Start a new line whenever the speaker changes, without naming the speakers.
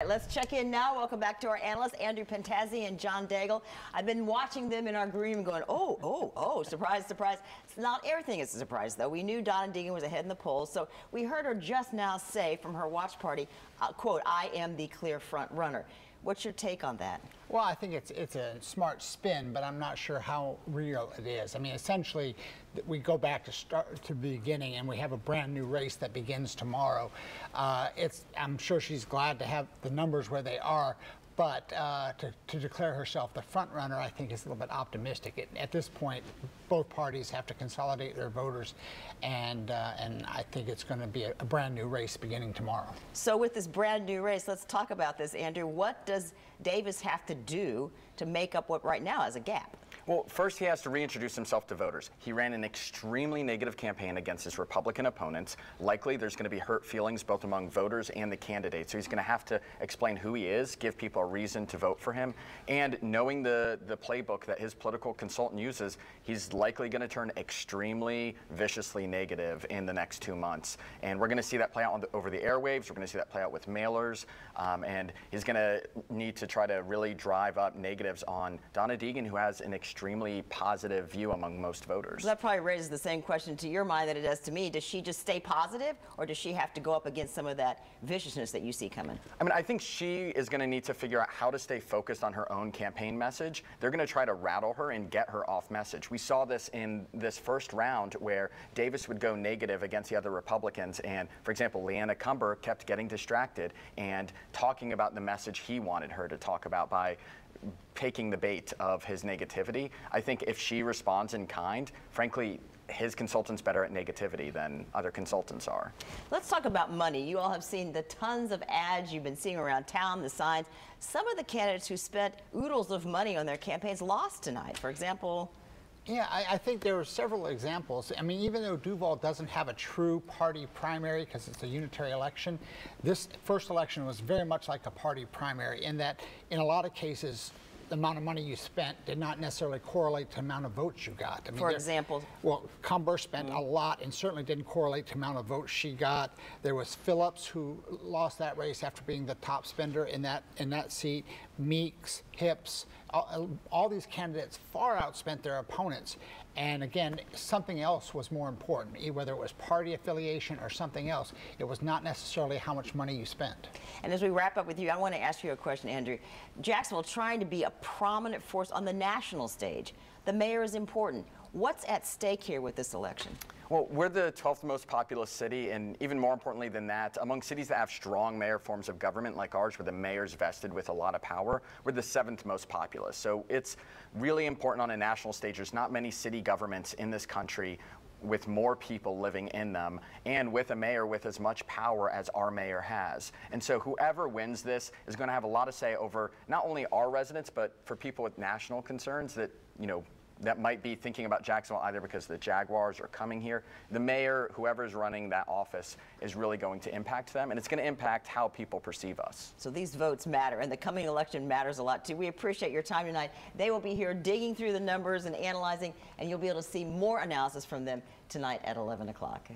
Let's check in now. Welcome back to our analysts, Andrew Pentazzi and John Daigle. I've been watching them in our green room going, oh, surprise, surprise. It's not everything is a surprise, though. We knew Donna Deegan was ahead in the polls, so we heard her just now say from her watch party, quote, "I am the clear front runner." What's your take on that?
Well, I think it's a smart spin, but I'm not sure how real it is. I mean, essentially, we go back to the beginning, and we have a brand new race that begins tomorrow. I'm sure she's glad to have the numbers where they are, but to declare herself the front runner, I think, is a little bit optimistic. At this point, both parties have to consolidate their voters, and I think it's going to be a brand new race beginning tomorrow.
So with this brand new race, let's talk about this, Andrew. What does Davis have to do to make up what right now is a gap?
Well, first he has to reintroduce himself to voters. He ran an extremely negative campaign against his Republican opponents. Likely there's going to be hurt feelings both among voters and the candidates. So he's going to have to explain who he is, give people a reason to vote for him. And knowing the playbook that his political consultant uses, he's likely going to turn extremely viciously negative in the next 2 months. And we're going to see that play out over the airwaves. We're going to see that play out with mailers. And he's going to need to try to really drive up negatives on Donna Deegan, who has an extremely positive view among most voters.
That probably raises the same question to your mind that it does to me. Does she just stay positive, or does she have to go up against some of that viciousness that you see coming?
I mean, I think she is going to need to figure out how to stay focused on her own campaign message. They're going to try to rattle her and get her off message. We saw this in this first round where Davis would go negative against the other Republicans, and, for example, Leanna Cumber kept getting distracted and talking about the message he wanted her to talk about by taking the bait of his negativity. I think if she responds in kind, frankly, his consultant's better at negativity than other consultants are.
Let's talk about money. You all have seen the tons of ads you've been seeing around town, the signs. Some of the candidates who spent oodles of money on their campaigns lost tonight. For example,
yeah, I think there are several examples. I mean, even though Duval doesn't have a true party primary because it's a unitary election, this first election was very much like a party primary in that, in a lot of cases, the amount of money you spent did not necessarily correlate to the amount of votes you got. I mean,
for example?
Well, Cumber spent a lot and certainly didn't correlate to the amount of votes she got. There was Phillips, who lost that race after being the top spender in that seat. Meeks, Hips, all these candidates far outspent their opponents. And again, something else was more important, whether it was party affiliation or something else. It was not necessarily how much money you spent.
And as we wrap up with you, I want to ask you a question, Andrew. Jacksonville trying to be a prominent force on the national stage. The mayor is important. What's at stake here with this election?
Well, we're the 12th most populous city, and even more importantly than that, among cities that have strong mayor forms of government like ours, where the mayor's vested with a lot of power, we're the 7th most populous. So it's really important on a national stage. There's not many city governments in this country with more people living in them, and with a mayor with as much power as our mayor has. And so whoever wins this is going to have a lot to say over not only our residents, but for people with national concerns that, that might be thinking about Jacksonville either because the Jaguars are coming here. The mayor, whoever's running that office, is really going to impact them, and it's going to impact how people perceive us.
So these votes matter, and the coming election matters a lot too. We appreciate your time tonight. They will be here digging through the numbers and analyzing, and you'll be able to see more analysis from them tonight at 11 o'clock.